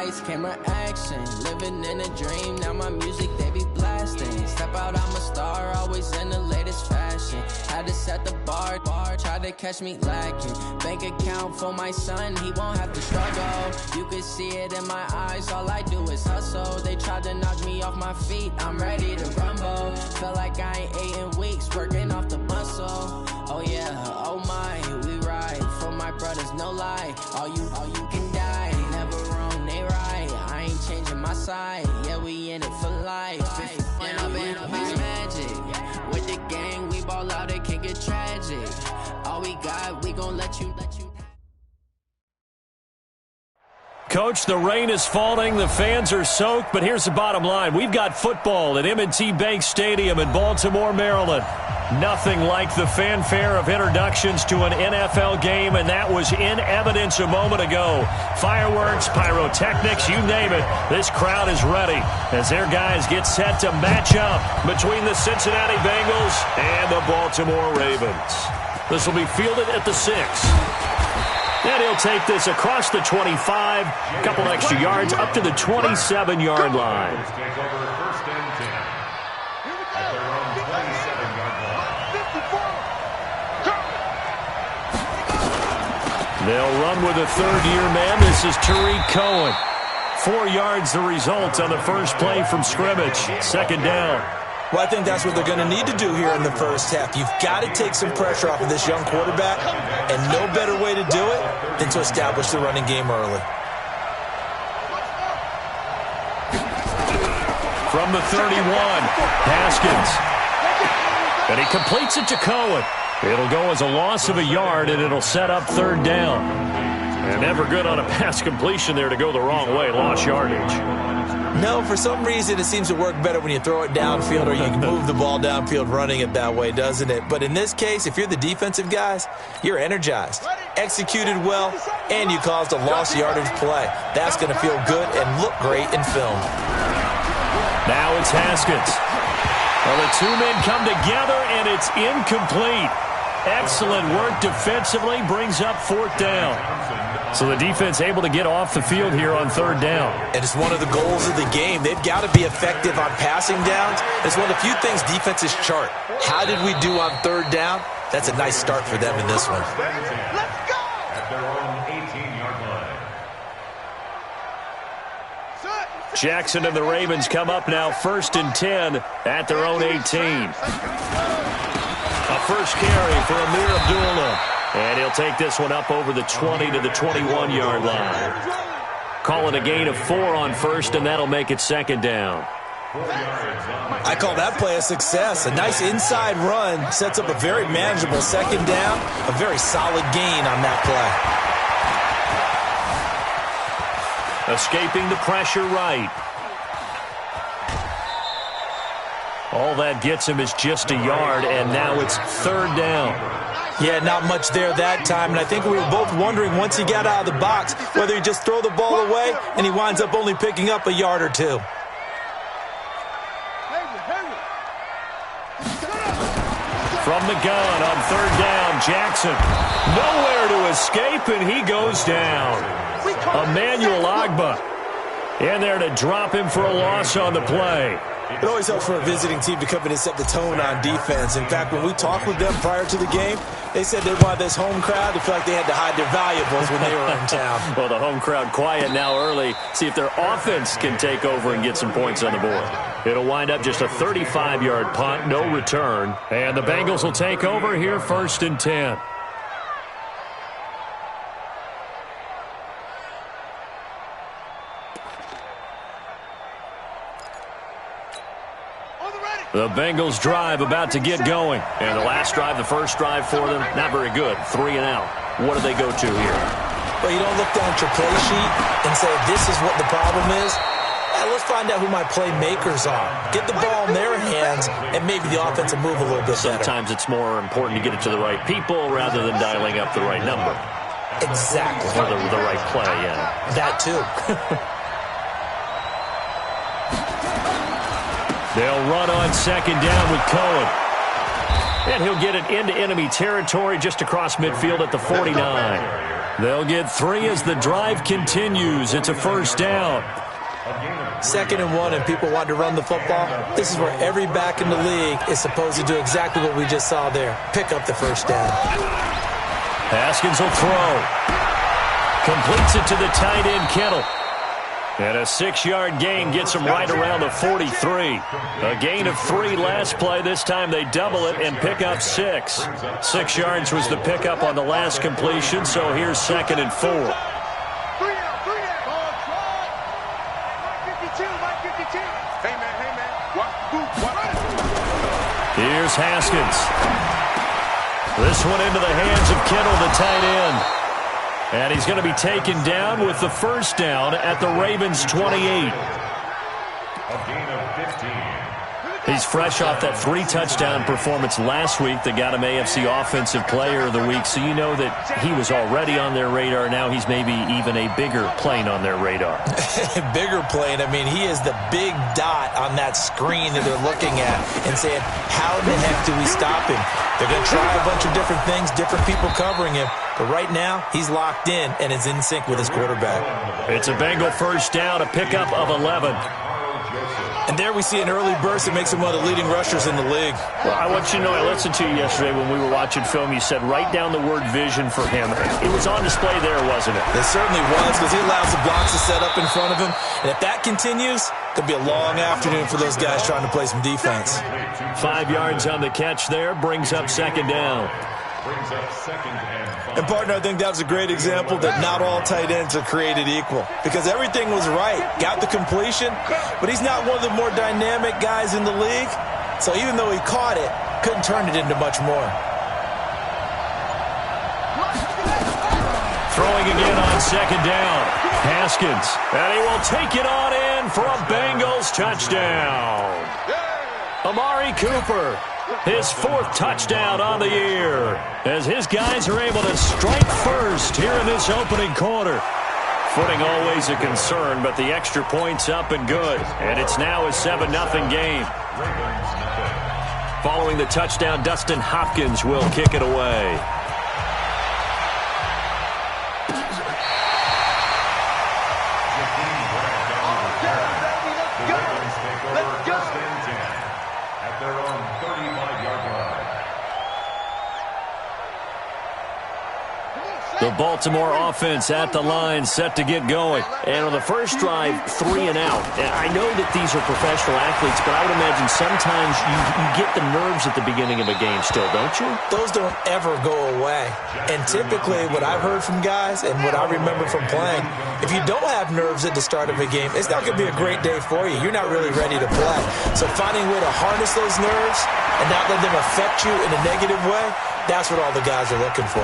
lights, camera action. Living in a dream, now my music they be blasting. Step out, I'm a star, always in the latest fashion. Had to set the bar, try to catch me lacking. Bank account for my son, he won't have to struggle. You can see it in my eyes, all I do is hustle. They tried to knock me off my feet, I'm ready to rumble. Felt like I ain't ate in weeks, working off the muscle. Oh yeah, oh my, we ride for my brothers, no lie. All you can die, never wrong, they right. I ain't changing my side, yeah, we in it for life. And I've been magic. With the gang, we ball out, it can get tragic. All we got, we gon' let you. Coach, the rain is falling, the fans are soaked, but here's the bottom line. We've got football at M&T Bank Stadium in Baltimore, Maryland. Nothing like the fanfare of introductions to an NFL game, and that was in evidence a moment ago. Fireworks, pyrotechnics, you name it. This crowd is ready as their guys get set to match up between the Cincinnati Bengals and the Baltimore Ravens. This will be fielded at the 6. And he'll take this across the 25, a couple extra yards, up to the 27-yard line. They'll run with a third-year man. This is Tariq Cohen. 4 yards the result on the first play from scrimmage. Second down. Well, I think that's what they're going to need to do here in the first half. You've got to take some pressure off of this young quarterback, and no better way to do it than to establish the running game early. From the 31, Haskins. And he completes it to Cohen. It'll go as a loss of a yard, and it'll set up third down. And never good on a pass completion there to go the wrong way. Lost yardage. No, for some reason it seems to work better when you throw it downfield or you can move the ball downfield running it that way, doesn't it? But in this case, if you're the defensive guys, you're energized, executed well, and you caused a lost yardage play. That's going to feel good and look great in film. Now it's Haskins. Well, the two men come together, and it's incomplete. Excellent work defensively, brings up fourth down. So the defense able to get off the field here on third down. And it's one of the goals of the game. They've got to be effective on passing downs. It's one of the few things defenses chart. How did we do on third down? That's a nice start for them in this one. Let's go! At their own 18-yard line. Jackson and the Ravens come up now 1st and 10 at their own 18. A first carry for Amir Abdullah. And he'll take this one up over the 20 to the 21-yard line. Call it a gain of 4 on first, and that'll make it second down. I call that play a success. A nice inside run sets up a very manageable second down. A very solid gain on that play. Escaping the pressure right. All that gets him is just a yard, and now it's third down. Yeah, not much there that time, and I think we were both wondering once he got out of the box whether he'd just throw the ball away, and he winds up only picking up a yard or two. From the gun on third down, Jackson. Nowhere to escape, and he goes down. Emmanuel Ogbah in there to drop him for a loss on the play. It always helps for a visiting team to come in and set the tone on defense. In fact, when we talked with them prior to the game, they said they wanted this home crowd to feel like they had to hide their valuables when they were in town. Well, the home crowd quiet now early. See if their offense can take over and get some points on the board. It'll wind up just a 35-yard punt, no return. And the Bengals will take over here 1st and 10. The Bengals drive about to get going. And the last drive, the first drive for them, not very good. 3 and out. What do they go to here? Well, you don't look down at your play sheet and say, this is what the problem is. Let's find out who my playmakers are. Get the ball in their hands, and maybe the offense will move a little bit better. Sometimes it's more important to get it to the right people rather than dialing up the right number. Exactly. Or the right play, yeah. That too. They'll run on second down with Cohen. And he'll get it into enemy territory just across midfield at the 49. They'll get 3 as the drive continues. It's a first down. 2nd and 1 and people want to run the football. This is where every back in the league is supposed to do exactly what we just saw there. Pick up the first down. Haskins will throw. Completes it to the tight end, Kittle. And a 6-yard gain gets him right around the 43. A gain of 3 last play. This time they double it and pick up 6. 6 yards was the pickup on the last completion, so here's 2nd and 4. Here's Haskins. This one into the hands of Kittle, the tight end. And he's going to be taken down with the first down at the Ravens' 28. He's fresh off that 3-touchdown performance last week that got him AFC Offensive Player of the Week, so you know that he was already on their radar. Now he's maybe even a bigger plane on their radar. Bigger plane. I mean, he is the big dot on that screen that they're looking at and saying, how in the heck do we stop him? They're going to try a bunch of different things, different people covering him. But right now, he's locked in and is in sync with his quarterback. It's a Bengal first down, a pickup of 11. And there we see an early burst that makes him one of the leading rushers in the league. Well, I want you to know, I listened to you yesterday when we were watching film. You said write down the word vision for him. It was on display there, wasn't it? It certainly was, because he allows the blocks to set up in front of him. And if that continues, it'll be a long afternoon for those guys trying to play some defense. 5 yards on the catch there, brings up 2nd down. And, partner, I think that was a great example that not all tight ends are created equal, because everything was right. Got the completion, but he's not one of the more dynamic guys in the league. So even though he caught it, couldn't turn it into much more. Throwing again on 2nd down. Haskins, and he will take it on in for a Bengals touchdown. Amari Cooper, his 4th touchdown on the year, as his guys are able to strike first here in this opening quarter. Footing always a concern, but the extra point's up and good, and it's now a 7-0 game. Following the touchdown, Dustin Hopkins will kick it away. The Baltimore offense at the line, set to get going. And on the first drive, 3 and out. I know that these are professional athletes, but I would imagine sometimes you get the nerves at the beginning of a game still, don't you? Those don't ever go away. And typically what I've heard from guys and what I remember from playing, if you don't have nerves at the start of a game, it's not going to be a great day for you. You're not really ready to play. So finding a way to harness those nerves and not let them affect you in a negative way, that's what all the guys are looking for.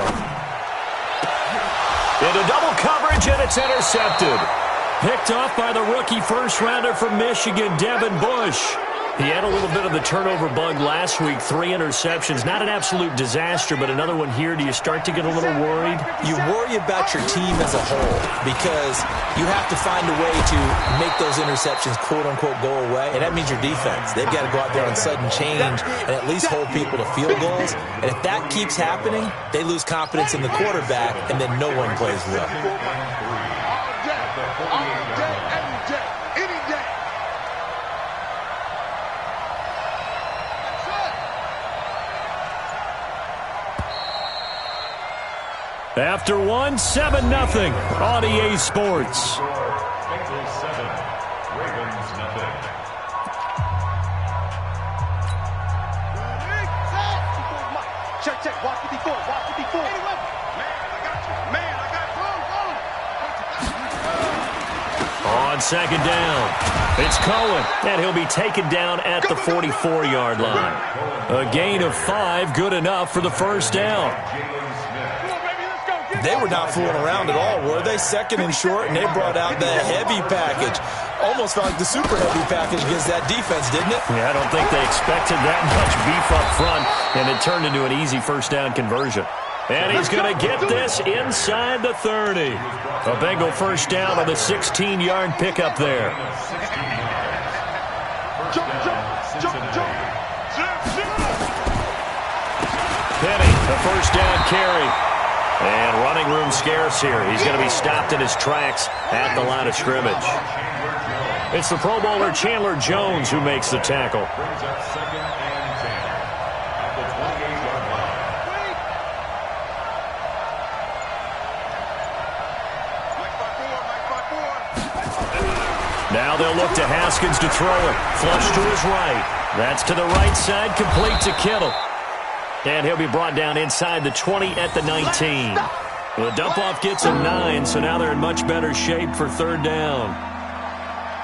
Into double coverage, and it's intercepted. Picked off by the rookie first-rounder from Michigan, Devin Bush. He had a little bit of the turnover bug last week, 3 interceptions. Not an absolute disaster, but another one here. Do you start to get a little worried? You worry about your team as a whole because you have to find a way to make those interceptions, quote-unquote, go away, and that means your defense. They've got to go out there on sudden change and at least hold people to field goals. And if that keeps happening, they lose confidence in the quarterback, and then no one plays well. After one, 7-0 on EA Sports. Bengals 7, Ravens nothing. Check, watch 54, watch 54. Man, I got you. Man, I got you. On 2nd down, it's Cohen, and he'll be taken down at the 44-yard line. A gain of 5, good enough for the first down. They were not fooling around at all, were they? 2nd and short, and they brought out the heavy package. Almost felt like the super heavy package against that defense, didn't it? Yeah, I don't think they expected that much beef up front, and it turned into an easy first down conversion. And he's going to get this inside the 30. A Bengal first down on the 16-yard pickup there. Penny, the first down carry. And running room scarce here. He's going to be stopped in his tracks at the line of scrimmage. It's the Pro Bowler Chandler Jones who makes the tackle. Brings up 2nd and 10 at the 28-yard line. Now they'll look to Haskins to throw it. Flush to his right. That's to the right side, complete to Kittle. And he'll be brought down inside the 20 at the 19. The dump-off gets him 9, so now they're in much better shape for 3rd down.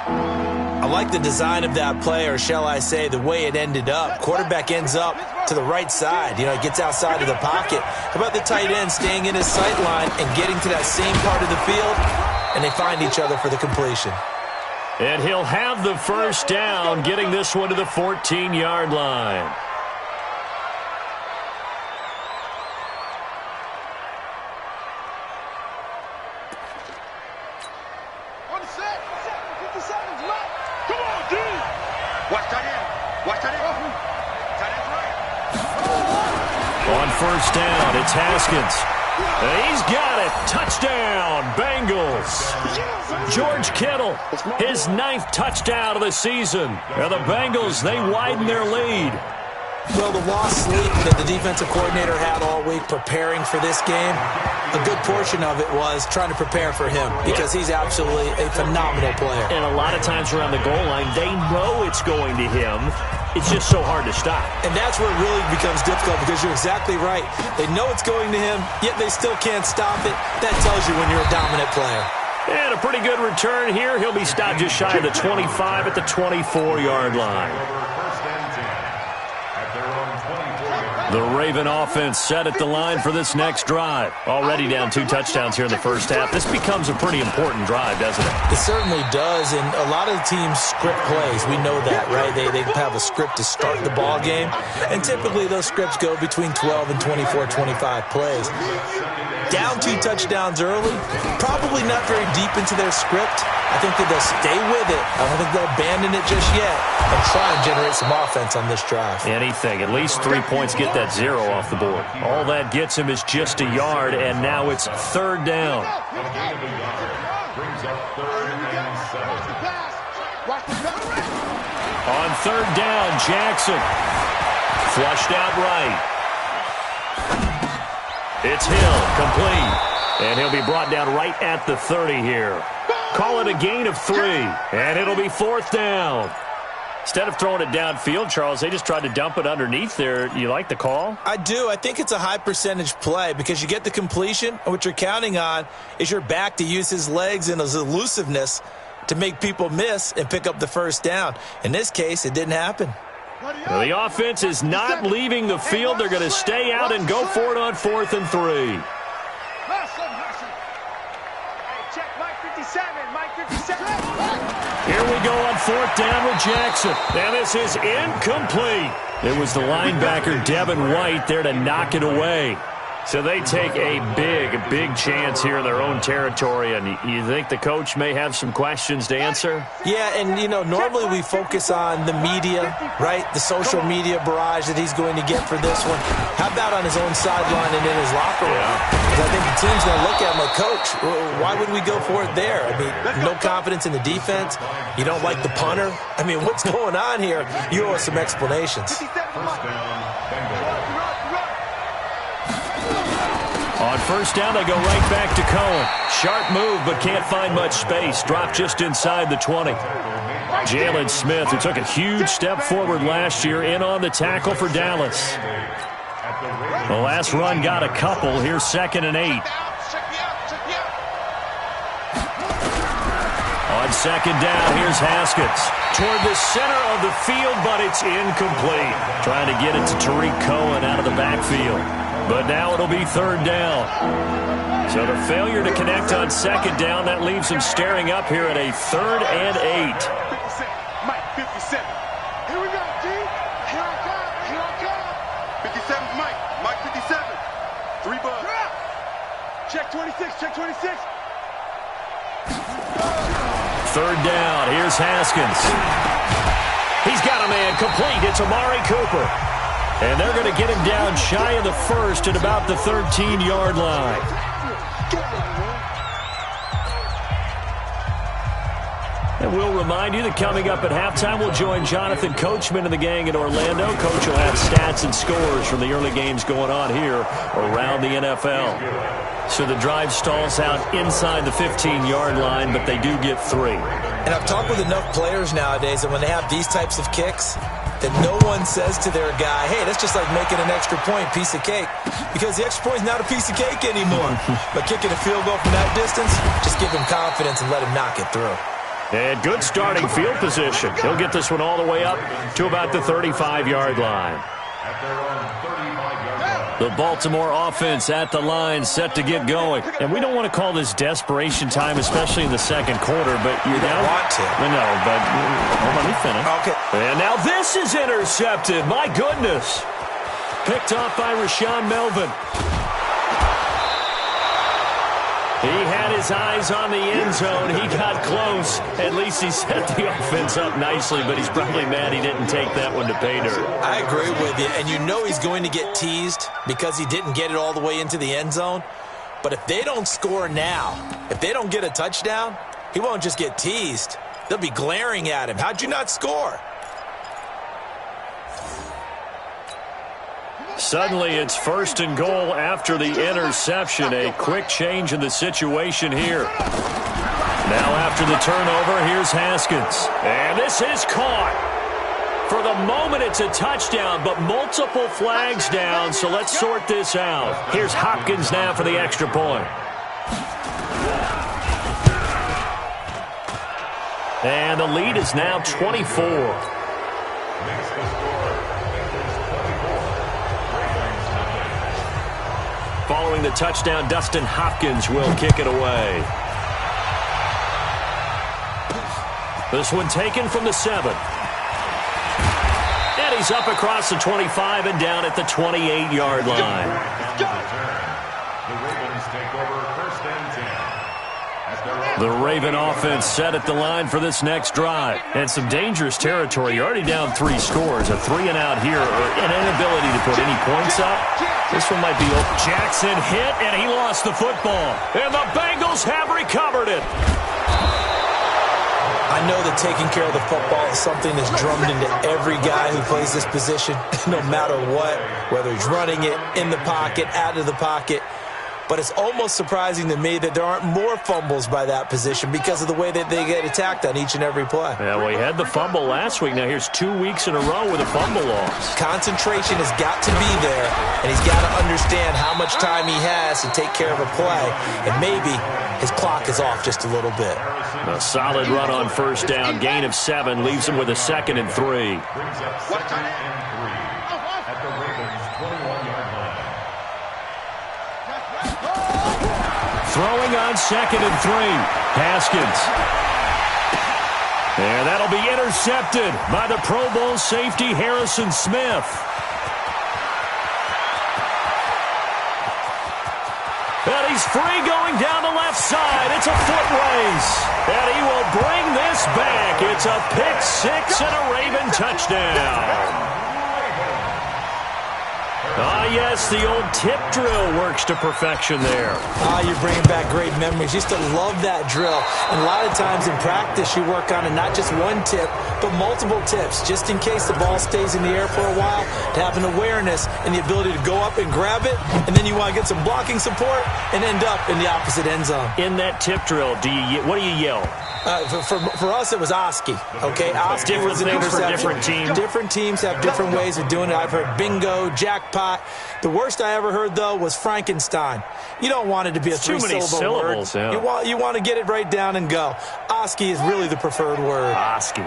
I like the design of that play, or shall I say the way it ended up. Quarterback ends up to the right side. You know, he gets outside of the pocket. How about the tight end staying in his sight line and getting to that same part of the field, and they find each other for the completion. And he'll have the 1st down, getting this one to the 14-yard line. On 1st down, it's Haskins. And he's got it. Touchdown, Bengals. George Kittle, his 9th touchdown of the season. And the Bengals, they widen their lead. Well, the lost sleep that the defensive coordinator had all week preparing for this game, a good portion of it was trying to prepare for him because he's absolutely a phenomenal player. And a lot of times around the goal line, they know it's going to him. It's just so hard to stop. And that's where it really becomes difficult because you're exactly right. They know it's going to him, yet they still can't stop it. That tells you when you're a dominant player. And a pretty good return here. He'll be stopped just shy of the 25 at the 24-yard line. The Raven offense set at the line for this next drive. Already down 2 touchdowns here in the first half. This becomes a pretty important drive, doesn't it? It certainly does, and a lot of the teams script plays. We know that, right? They have a script to start the ball game, and typically those scripts go between 12 and 24, 25 plays. Down 2 touchdowns early, probably not very deep into their script. I think that they'll stay with it. I don't think they'll abandon it just yet and try and generate some offense on this drive. Anything. At least 3 points get that 0 off the board. All that gets him is just a yard, and now it's 3rd down. Brings up 3rd and 7. On 3rd down, Jackson. Flushed out right. It's Hill, complete. And he'll be brought down right at the 30 here. Call it a gain of 3, and it'll be 4th down. Instead of throwing it downfield, Charles, they just tried to dump it underneath there. You like the call? I do. I think it's a high-percentage play because you get the completion, and what you're counting on is your back to use his legs and his elusiveness to make people miss and pick up the 1st down. In this case, it didn't happen. Well, the offense is not leaving the field. They're going to stay out and go for it on 4th and 3. Here we go on 4th down with Jackson. And this is incomplete. It was the linebacker, Devin White, there to knock it away. So they take a big chance here in their own territory, and you think the coach may have some questions to answer? Yeah, and, you know, normally we focus on the media, right, the social media barrage that he's going to get for this one. How about on his own sideline and in his locker room? Because I think the team's going to look at him like, Coach, why would we go for it there? I mean, no confidence in the defense. You don't like the punter. I mean, what's going on here? You owe us some explanations. First down, Bengals. On 1st down, they go right back to Cohen. Sharp move, but can't find much space. Dropped just inside the 20. Jalen Smith, who took a huge step forward last year, in on the tackle for Dallas. The last run got a couple. Here's 2nd and 8. On 2nd down, here's Haskins. Toward the center of the field, but it's incomplete. Trying to get it to Tariq Cohen out of the backfield. But now it'll be 3rd down. So the failure to connect on 2nd down, that leaves him staring up here at a 3rd and 8. 57, Mike, 57. Here we go, G. Here I come. 57, Mike, 57. 3 bucks. Check 26, check 26. 3rd down, here's Haskins. He's got a man complete. It's Amari Cooper. And they're going to get him down shy of the first at about the 13-yard line. And we'll remind you that coming up at halftime, we'll join Jonathan Coachman and the gang in Orlando. Coach will have stats and scores from the early games going on here around the NFL. So the drive stalls out inside the 15-yard line, but they do get 3. And I've talked with enough players nowadays that when they have these types of kicks, that no one says to their guy, hey, that's just like making an extra point, piece of cake. Because the extra point is not a piece of cake anymore. But kicking a field goal from that distance, just give him confidence and let him knock it through. And good starting field position. He'll get this one all the way up to about the 35-yard line. The Baltimore offense at the line, set to get going. And we don't want to call this desperation time, especially in the second quarter, but you don't want to. No, but hold on, let me finish. Okay. And now this is intercepted. My goodness. Picked off by Rashaan Melvin. He had his eyes on the end zone. He got close. At least he set the offense up nicely, but he's probably mad he didn't take that one to pay dirt. I agree with you, and you know he's going to get teased because he didn't get it all the way into the end zone. But if they don't score now, if they don't get a touchdown, he won't just get teased. They'll be glaring at him. How'd you not score? Suddenly, it's 1st and goal after the interception. A quick change in the situation here. Now after the turnover, here's Haskins. And this is caught. For the moment, it's a touchdown, but multiple flags down, so let's sort this out. Here's Hopkins now for the extra point. And the lead is now 24. Following the touchdown, Dustin Hopkins will kick it away. This one taken from the 7. And he's up across the 25 and down at the 28-yard line. The Ravens take over 1st and 10. The Raven offense set at the line for this next drive. And some dangerous territory. You're already down 3 scores. A 3-and-out here, or an inability to put any points up. This one might be open. Jackson hit, and he lost the football. And the Bengals have recovered it. I know that taking care of the football is something that's drummed into every guy who plays this position, no matter what, whether he's running it, in the pocket, out of the pocket. But it's almost surprising to me that there aren't more fumbles by that position because of the way that they get attacked on each and every play. Yeah, well, he had the fumble last week. Now here's 2 weeks in a row with a fumble loss. Concentration has got to be there, and he's got to understand how much time he has to take care of a play, and maybe his clock is off just a little bit. A solid run on 1st down, gain of 7, leaves him with a 2nd and 3. Brings up 2nd and 3 at the Ravens' 21-yard line. Throwing on 2nd and 3. Haskins. And that'll be intercepted by the Pro Bowl safety Harrison Smith. And he's free going down the left side. It's a foot race. And he will bring this back. It's a pick 6 and a Raven touchdown. Ah, yes, the old tip drill works to perfection there. You're bringing back great memories. Used to love that drill. And a lot of times in practice, you work on it, not just one tip, but multiple tips, just in case the ball stays in the air for a while, to have an awareness and the ability to go up and grab it, and then you want to get some blocking support and end up in the opposite end zone. In that tip drill, what do you yell? For us, it was Oski. Okay, Oski was an interception. Different teams. Different teams have different ways of doing it. I've heard bingo, jackpot. The worst I ever heard, though, was Frankenstein. You don't want it to be a three-syllable word. Yeah. You want to get it right down and go. Oski is really the preferred word. Oski.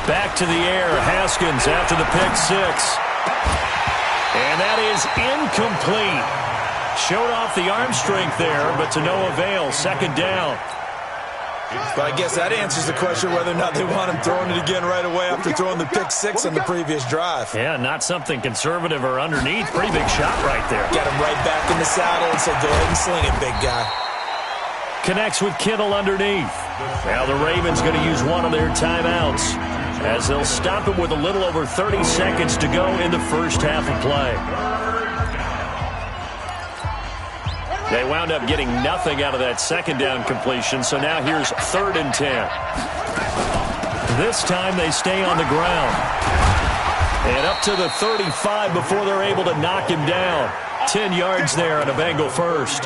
Back to the air, Haskins after the pick 6. And that is incomplete. Showed off the arm strength there, but to no avail. 2nd down. But I guess that answers the question whether or not they want him throwing it again right away after throwing the pick 6 on the previous drive. Yeah, not something conservative or underneath. Pretty big shot right there. Got him right back in the saddle and said, go ahead and sling it, big guy. Connects with Kittle underneath. Now the Ravens going to use one of their timeouts as they'll stop him with a little over 30 seconds to go in the first half of play. They wound up getting nothing out of that second down completion, so now here's 3rd and 10. This time they stay on the ground. And up to the 35 before they're able to knock him down. 10 yards there and a Bengal first.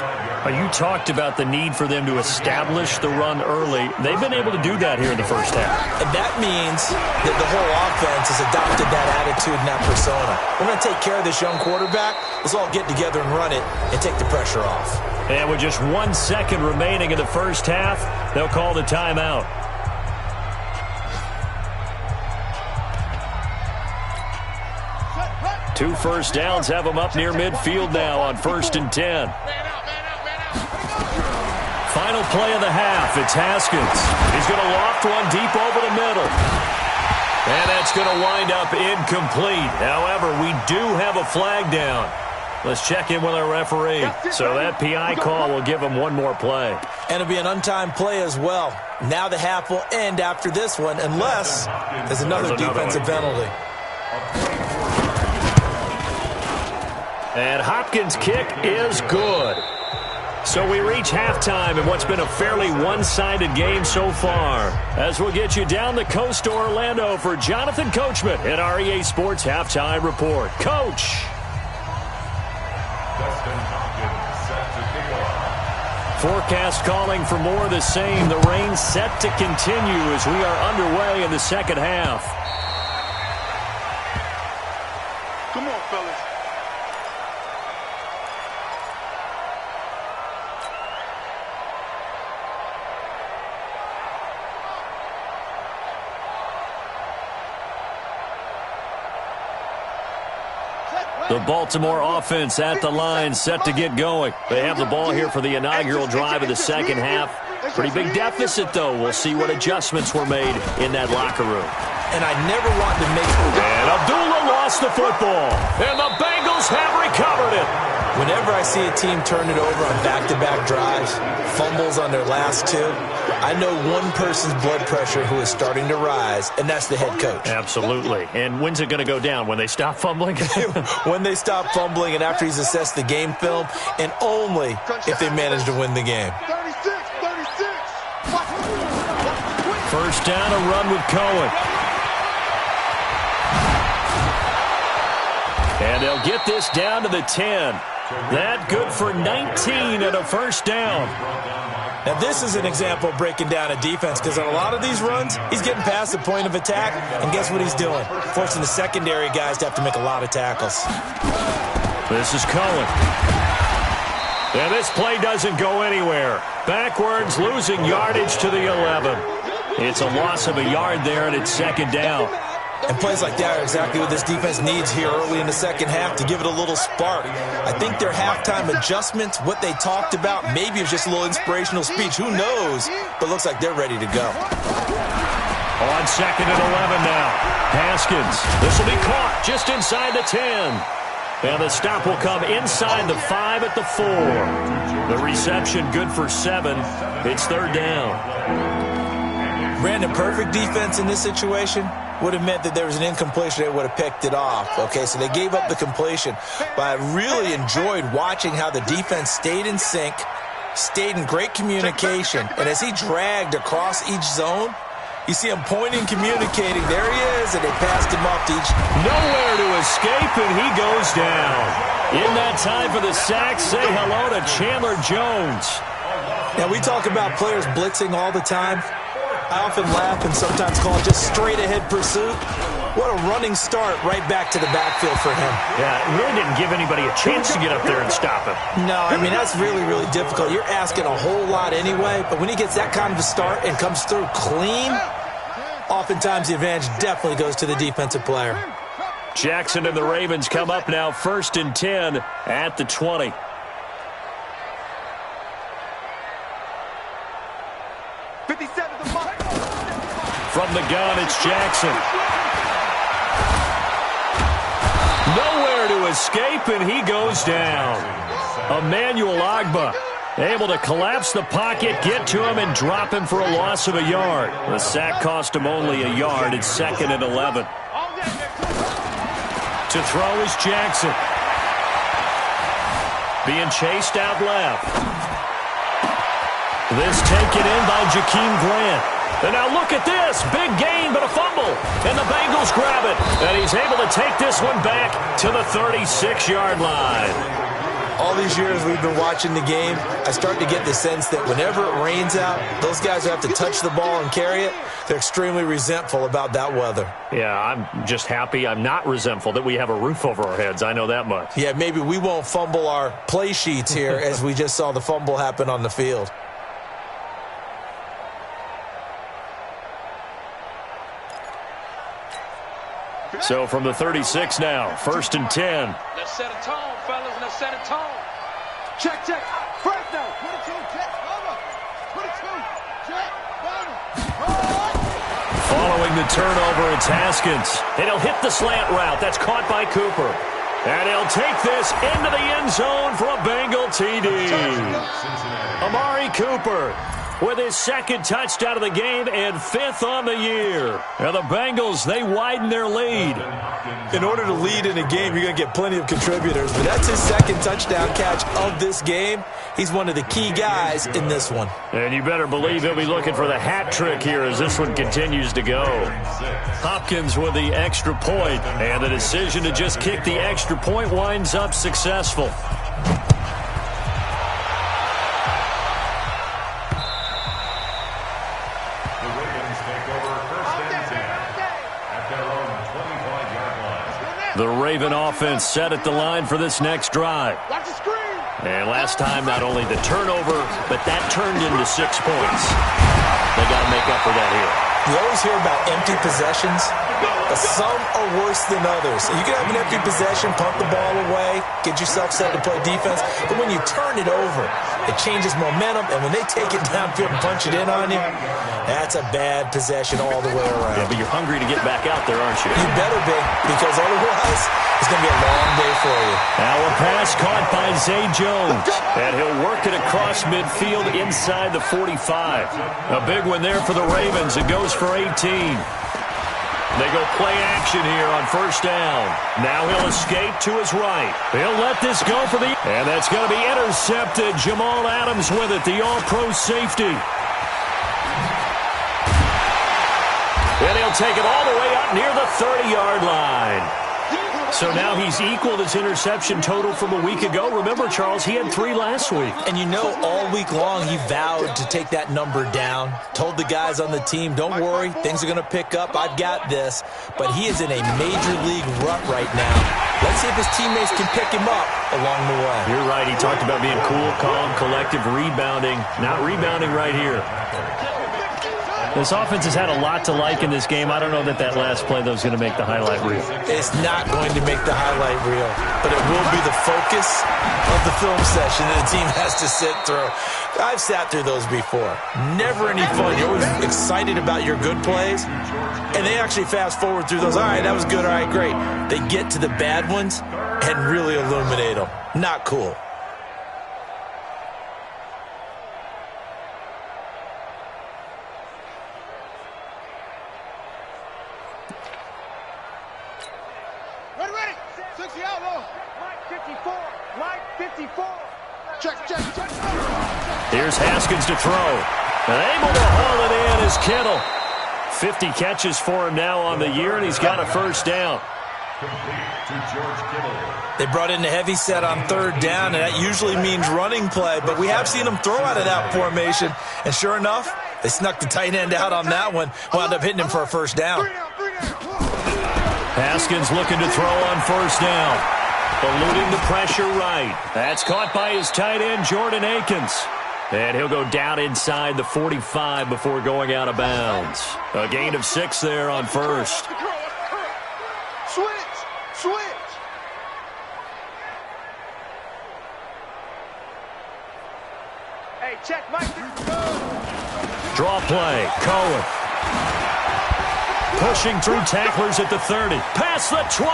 You talked about the need for them to establish the run early. They've been able to do that here in the first half. And that means that the whole offense has adopted that attitude and that persona. We're going to take care of this young quarterback. Let's all get together and run it and take the pressure off. And with just 1 second remaining in the first half, they'll call the timeout. Two first downs have them up near midfield now on 1st and 10. Final play of the half. It's Haskins. He's going to loft one deep over the middle. And that's going to wind up incomplete. However, we do have a flag down. Let's check in with our referee. So that PI call will give him one more play. And it'll be an untimed play as well. Now the half will end after this one unless there's another defensive penalty. And Hopkins' kick is good. So we reach halftime in what's been a fairly one-sided game so far. As we'll get you down the coast to Orlando for Jonathan Coachman at our EA Sports Halftime Report. Coach. Forecast calling for more of the same. The rain set to continue as we are underway in the second half. Come on, fellas. The Baltimore offense at the line, set to get going. They have the ball here for the inaugural drive of the second half. Pretty big deficit, though. We'll see what adjustments were made in that locker room. And I never want to make... And Abdullah lost the football. And the Bengals have recovered it. Whenever I see a team turn it over on back-to-back drives, fumbles on their last two, I know one person's blood pressure who is starting to rise, and that's the head coach. Absolutely. And when's it going to go down? When they stop fumbling? When they stop fumbling and after he's assessed the game film, and only if they manage to win the game. 36. First down, a run with Cohen. And they'll get this down to the 10. That good for 19 and a first down. Now, this is an example of breaking down a defense because on a lot of these runs, he's getting past the point of attack, and guess what he's doing? Forcing the secondary guys to have to make a lot of tackles. This is Cohen. And this play doesn't go anywhere. Backwards, losing yardage to the 11. It's a loss of a yard there, and it's second down. And plays like that are exactly what this defense needs here early in the second half to give it a little spark. I think their halftime adjustments, what they talked about, maybe it was just a little inspirational speech. Who knows? But looks like they're ready to go. On 2nd and 11 now. Haskins. This will be caught just inside the 10. And the stop will come inside the 5 at the 4. The reception good for 7. It's third down. Brandon, perfect defense in this situation would have meant that there was an incompletion. They would have picked it off. Okay, so they gave up the completion. But I really enjoyed watching how the defense stayed in sync, stayed in great communication. And as he dragged across each zone, you see him pointing, communicating. There he is, and they passed him off to each. Nowhere to escape, and he goes down. In that time for the sack, say hello to Chandler Jones. Now, we talk about players blitzing all the time. I often laugh and sometimes call it just straight-ahead pursuit. What a running start right back to the backfield for him. Yeah, it really didn't give anybody a chance to get up there and stop him. No, I mean, that's really, really difficult. You're asking a whole lot anyway, but when he gets that kind of a start and comes through clean, oftentimes the advantage definitely goes to the defensive player. Jackson and the Ravens come up now 1st and 10 at the 20. From the gun, it's Jackson. Nowhere to escape, and he goes down. Emmanuel Ogbah Able to collapse the pocket, get to him, and drop him for a loss of a yard. The sack cost him only a yard. It's 2nd and 11. To throw is Jackson. Being chased out left. This taken in by Jakeem Grant. And now look at this. Big gain, but a fumble. And the Bengals grab it. And he's able to take this one back to the 36-yard line. All these years we've been watching the game, I start to get the sense that whenever it rains out, those guys who have to touch the ball and carry it, they're extremely resentful about that weather. Yeah, I'm just happy I'm not resentful that we have a roof over our heads. I know that much. Yeah, maybe we won't fumble our play sheets here as we just saw the fumble happen on the field. So from the 36 now, 1st and 10. Let's set a tone, fellas. Let's set a tone. Check. First down. 22, check, over. 22, check, over. Following the turnover, it's Haskins. And he'll hit the slant route. That's caught by Cooper. And he'll take this into the end zone for a Bengal TD. Amari Cooper with his 2nd touchdown of the game and 5th on the year. And the Bengals, they widen their lead. In order to lead in a game, you're going to get plenty of contributors, but that's his 2nd touchdown catch of this game. He's one of the key guys in this one. And you better believe he'll be looking for the hat trick here as this one continues to go. Hopkins with the extra point, and the decision to just kick the extra point winds up successful. The Raven offense set at the line for this next drive. And last time, not only the turnover, but that turned into 6 points. They got to make up for that here. You always hear about empty possessions, but some are worse than others. You can have an empty possession, punt the ball away, get yourself set to play defense, but when you turn it over, it changes momentum, and when they take it downfield and punch it in on you, that's a bad possession all the way around. Yeah, but you're hungry to get back out there, aren't you? You better be, because otherwise, it's going to be a long day for you. Now a pass caught by Zay Jones, and he'll work it across midfield inside the 45. A big one there for the Ravens. It goes for 18. They go play action here on 1st down. Now he'll escape to his right. He'll let this go for the... And that's going to be intercepted. Jamal Adams with it, the all-pro safety. And he'll take it all the way up near the 30-yard line. So now he's equaled his interception total from a week ago. Remember, Charles, he had 3 last week. And you know, all week long he vowed to take that number down. Told the guys on the team, don't worry, things are going to pick up. I've got this. But he is in a major league rut right now. Let's see if his teammates can pick him up along the way. You're right. He talked about being cool, calm, collective, rebounding. Not rebounding right here. This offense has had a lot to like in this game. I don't know that last play, though, is going to make the highlight reel. It's not going to make the highlight reel, but it will be the focus of the film session that the team has to sit through. I've sat through those before. Never any fun. You're always excited about your good plays, and they actually fast forward through those. All right, that was good. All right, great. They get to the bad ones and really illuminate them. Not cool. Here's Haskins to throw. And able to haul it in is Kittle. 50 catches for him now on the year, and he's got a 1st down. They brought in the heavy set on 3rd down, and that usually means running play, but we have seen them throw out of that formation, and sure enough, they snuck the tight end out on that one, wound up hitting him for a 1st down. Haskins looking to throw on 1st down. Eluding the pressure right. That's caught by his tight end, Jordan Akins. And he'll go down inside the 45 before going out of bounds. A gain of 6 there on 1st. Switch. Hey, check, Mike. Draw play. Cohen. Pushing through tacklers at the 30. Past the 20.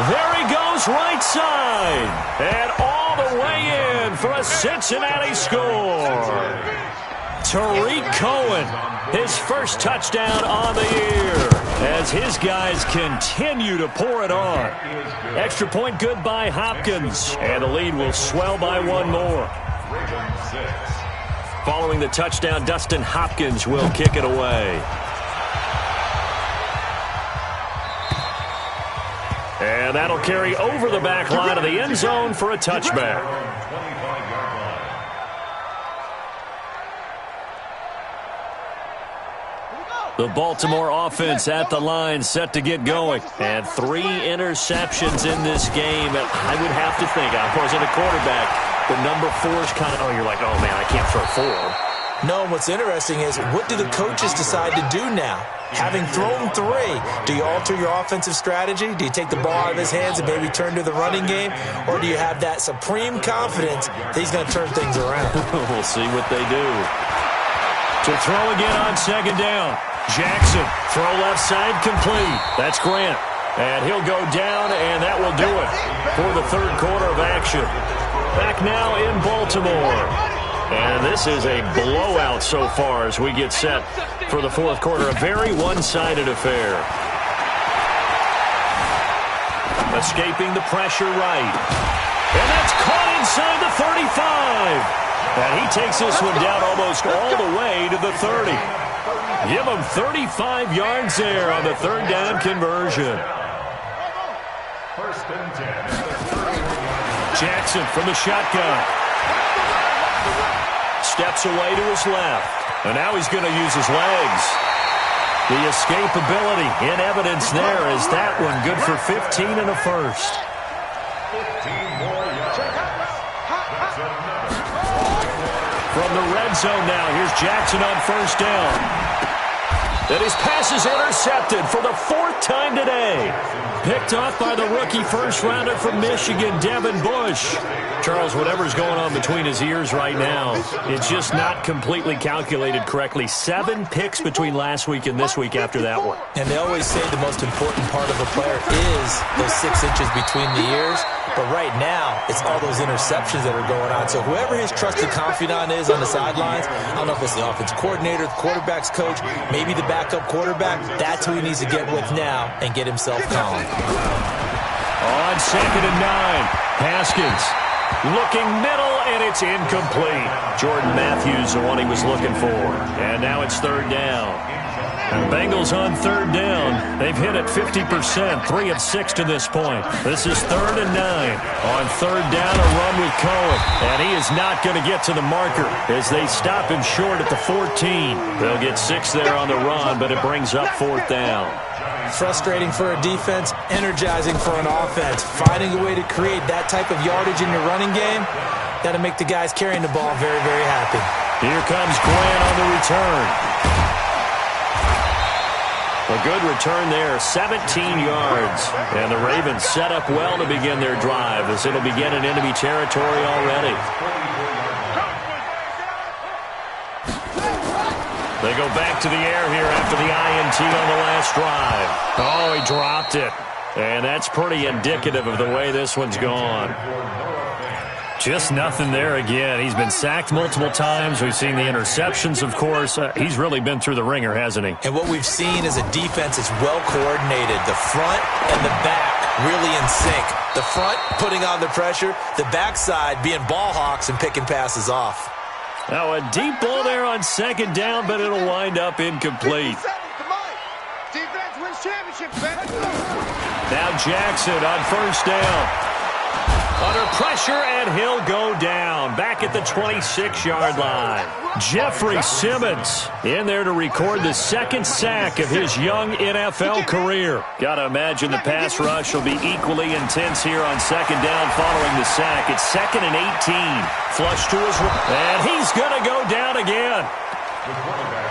There he goes right side. And all the way in for a Cincinnati score. Tariq Cohen, his first touchdown on the year as his guys continue to pour it on. Extra point good by Hopkins, and the lead will swell by one more. Following the touchdown, Dustin Hopkins will kick it away. And that'll carry over the back line of the end zone for a touchback. The Baltimore offense at the line set to get going. And 3 interceptions in this game. I would have to think, I wasn't a quarterback, but number 4 is kind of, you're like, oh, man, I can't throw 4. No, what's interesting is what do the coaches decide to do now? Having thrown 3, do you alter your offensive strategy? Do you take the ball out of his hands and maybe turn to the running game? Or do you have that supreme confidence that he's going to turn things around? We'll see what they do. To throw again on second down. Jackson, throw left side, complete. That's Grant. And he'll go down, and that will do it for the third quarter of action. Back now in Baltimore. And this is a blowout so far as we get set for the fourth quarter. A very one-sided affair. Escaping the pressure right. And that's caught inside the 35. And he takes this one down almost all the way to the 30. Give him 35 yards there on the third down conversion. First and 10. Jackson from the shotgun. Steps away to his left. And now he's going to use his legs. The escapability in evidence there is that one good for 15 and a first. 15 more yards. That's enough. From the red zone now, here's Jackson on first down. And his pass is intercepted for the 4th time today. Picked off by the rookie first-rounder from Michigan, Devin Bush. Charles, whatever's going on between his ears right now, it's just not completely calculated correctly. 7 picks between last week and this week after that one. And they always say the most important part of a player is those 6 inches between the ears. But right now, it's all those interceptions that are going on. So whoever his trusted confidant is on the sidelines, I don't know if it's the offensive coordinator, the quarterback's coach, maybe the backup quarterback, that's who he needs to get with now and get himself calm. On second and 9, Haskins looking middle, and it's incomplete. Jordan Matthews, the one he was looking for. And now it's third down. And Bengals on third down. They've hit it 50%, 3 of 6 to this point. This is third and 9. On third down, a run with Cohen. And he is not going to get to the marker as they stop him short at the 14. They'll get 6 there on the run, but it brings up fourth down. Frustrating for a defense, energizing for an offense. Finding a way to create that type of yardage in your running game, that'll make the guys carrying the ball very, very happy. Here comes Grant on the return. A good return there, 17 yards. And the Ravens set up well to begin their drive as it'll begin in enemy territory already. They go back to the air here after the INT on the last drive. Oh, he dropped it. And that's pretty indicative of the way this one's gone. Just nothing there again. He's been sacked multiple times. We've seen the interceptions, of course. He's really been through the ringer, hasn't he? And what we've seen is a defense that's well coordinated. The front and the back really in sync. The front putting on the pressure. The backside being ball hawks and picking passes off. Now a deep ball there on second down, but it'll wind up incomplete. Defense wins championships, man. Now Jackson on first down. Under pressure, and he'll go down. Back at the 26-yard line. Jeffrey Simmons in there to record the second sack of his young NFL career. Got to imagine the pass rush will be equally intense here on second down following the sack. It's second and 18. Flush to his right. And he's going to go down again.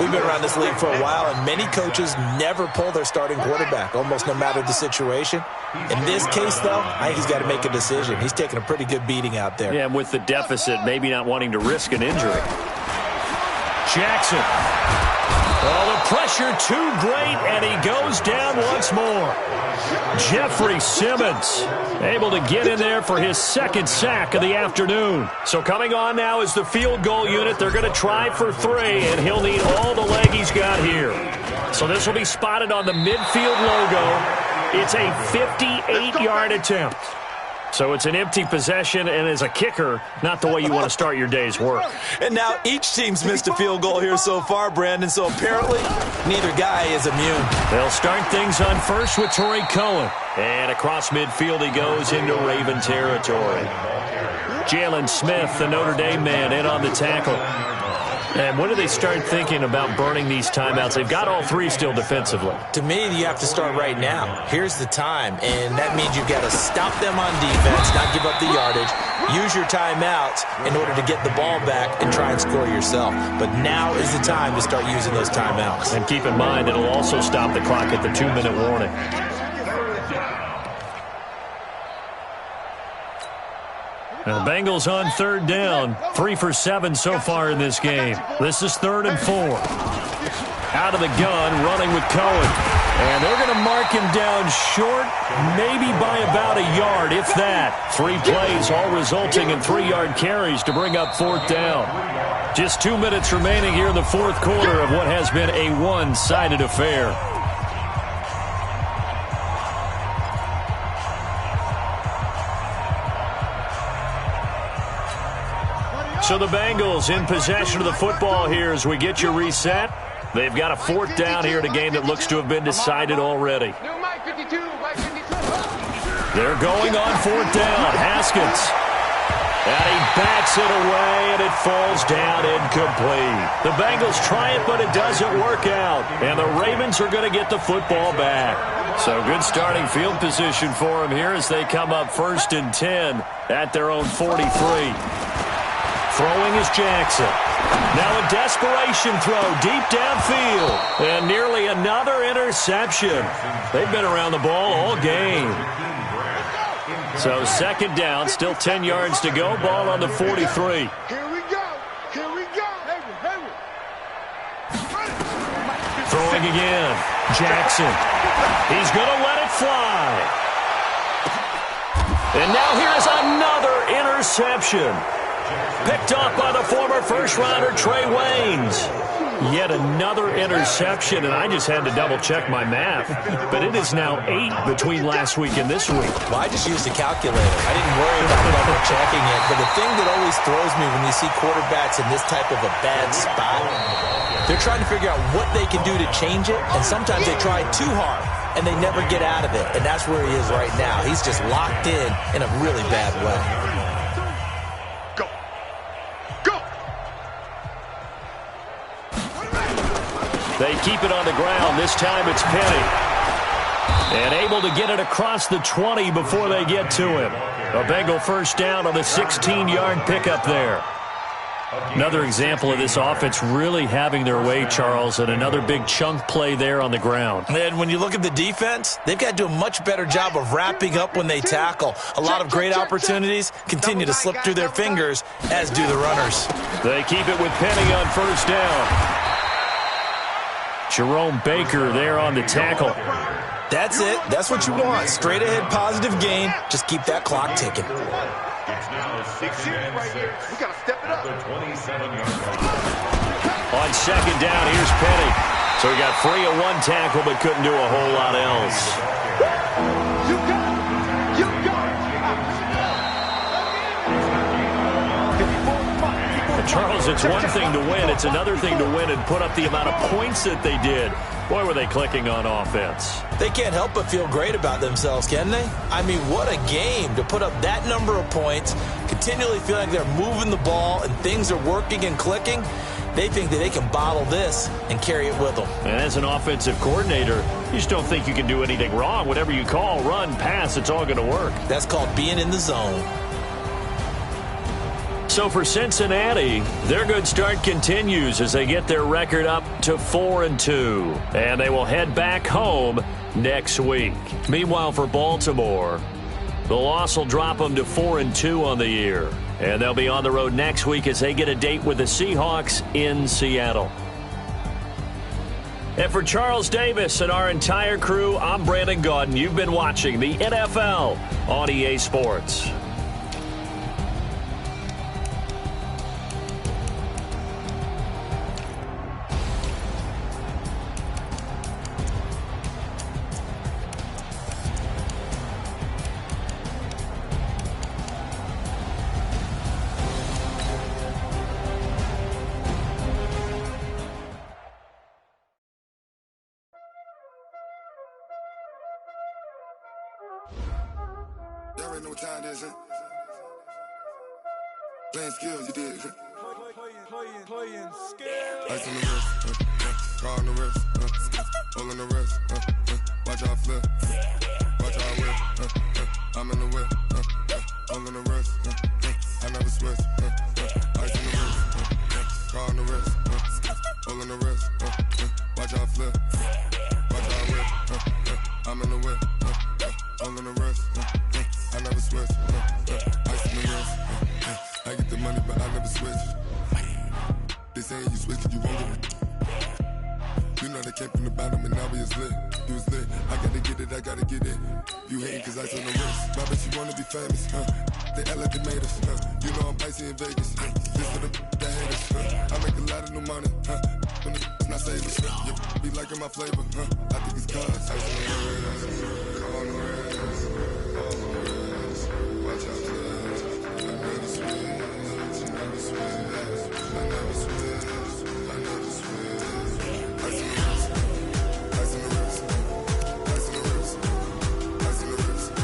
We've been around this league for a while, and many coaches never pull their starting quarterback, almost no matter the situation. In this case, though, I think he's got to make a decision. He's taking a pretty good beating out there. Yeah, and with the deficit, maybe not wanting to risk an injury. Jackson. Oh, the pressure too great, and he goes down once more. Jeffrey Simmons able to get in there for his second sack of the afternoon. So coming on now is the field goal unit. They're going to try for 3, and he'll need all the leg he's got here. So this will be spotted on the midfield logo. It's a 58-yard attempt. So it's an empty possession, and as a kicker, not the way you want to start your day's work. And now each team's missed a field goal here so far, Brandon, so apparently neither guy is immune. They'll start things on first with Torrey Cohen. And across midfield he goes into Raven territory. Jalen Smith, the Notre Dame man, in on the tackle. And when do they start thinking about burning these timeouts? They've got all 3 still defensively. To me, you have to start right now. Here's the time, and that means you've got to stop them on defense, not give up the yardage, use your timeouts in order to get the ball back and try and score yourself. But now is the time to start using those timeouts. And keep in mind, it'll also stop the clock at the 2-minute warning. And the Bengals on 3rd down. 3 for 7 so far in this game. This is 3rd and 4. Out of the gun, running with Cohen. And they're going to mark him down short, maybe by about a yard, if that. 3 plays, all resulting in 3-yard carries to bring up 4th down. Just 2 minutes remaining here in the 4th quarter of what has been a one-sided affair. So the Bengals in possession of the football here as we get you reset. They've got a 4th down here in a game that looks to have been decided already. They're going on 4th down. Haskins. And he bats it away, and it falls down incomplete. The Bengals try it, but it doesn't work out. And the Ravens are going to get the football back. So good starting field position for them here as they come up 1st and 10 at their own 43. Throwing is Jackson. Now a desperation throw deep downfield. And nearly another interception. They've been around the ball all game. So 2nd down, still 10 yards to go. Ball on the 43. Here we go. Here we go. Throwing again. Jackson. He's going to let it fly. And now here's another interception. Picked off by the former first-rounder Trey Waynes. Yet another interception, and I just had to double-check my math. But it is now 8 between last week and this week. Well, I just used a calculator. I didn't worry about double-checking it. But the thing that always throws me when you see quarterbacks in this type of a bad spot, they're trying to figure out what they can do to change it, and sometimes they try too hard, and they never get out of it. And that's where he is right now. He's just locked in a really bad way. They keep it on the ground. This time it's Penny. And able to get it across the 20 before they get to him. A Bengal 1st down on the 16-yard pickup there. Another example of this offense really having their way, Charles, and another big chunk play there on the ground. And when you look at the defense, they've got to do a much better job of wrapping up when they tackle. A lot of great opportunities continue to slip through their fingers, as do the runners. They keep it with Penny on 1st down. Jerome Baker there on the tackle. That's it. That's what you want. Straight ahead positive gain. Just keep that clock ticking. It's now 6 minutes. We got to step it up. The 27-yard line. On 2nd down, here's Penny. So he got free of 1 tackle but couldn't do a whole lot else. You got it. You got it. Charles, it's one thing to win. It's another thing to win and put up the amount of points that they did. Boy, were they clicking on offense. They can't help but feel great about themselves, can they? I mean, what a game to put up that number of points, continually feeling like they're moving the ball and things are working and clicking. They think that they can bottle this and carry it with them. And as an offensive coordinator, you just don't think you can do anything wrong. Whatever you call, run, pass, it's all going to work. That's called being in the zone. So for Cincinnati, their good start continues as they get their record up to 4-2. And they will head back home next week. Meanwhile, for Baltimore, the loss will drop them to 4-2 on the year. And they'll be on the road next week as they get a date with the Seahawks in Seattle. And for Charles Davis and our entire crew, I'm Brandon Gaudin. You've been watching the NFL on EA Sports. Y'all already know what time it is, huh? Playing skills, you did. Playing skills. Ice on the wrist, car on the wrist, hole on the wrist, watch out flip, watch out whip, I'm in the whip, hole on the wrist, I never switch, ice on the wrist, car on the wrist, hole on the wrist, watch out flip, watch out whip, I'm in the whip, hole on the wrist, I never switch, ice on the wrist, I get the money but I never switch. They saying you switch and you won't get it. You know they came from the bottom and now we is lit. You was lit, I gotta get it. You hating cause ice on the wrist. I bet you wanna be famous, They act like they made us, You know I'm icy in Vegas, This for the haters, I make a lot of new money, When it's not savers, You be liking my flavor, I think it's cause ice on the wrist, car on the wrist, all on the wrist, watch out for this. I never switch, I never switch, I never switch, I never switch. Ice on the wrist, ice on the wrist, ice on the wrist, ice on the wrist, ice on the wrist,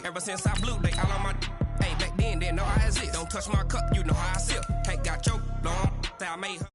Ever since I blew, they all on my. Hey, back then, didn't know I exist. Don't touch my cup, you know how I sip. Hey, got your long, I made her.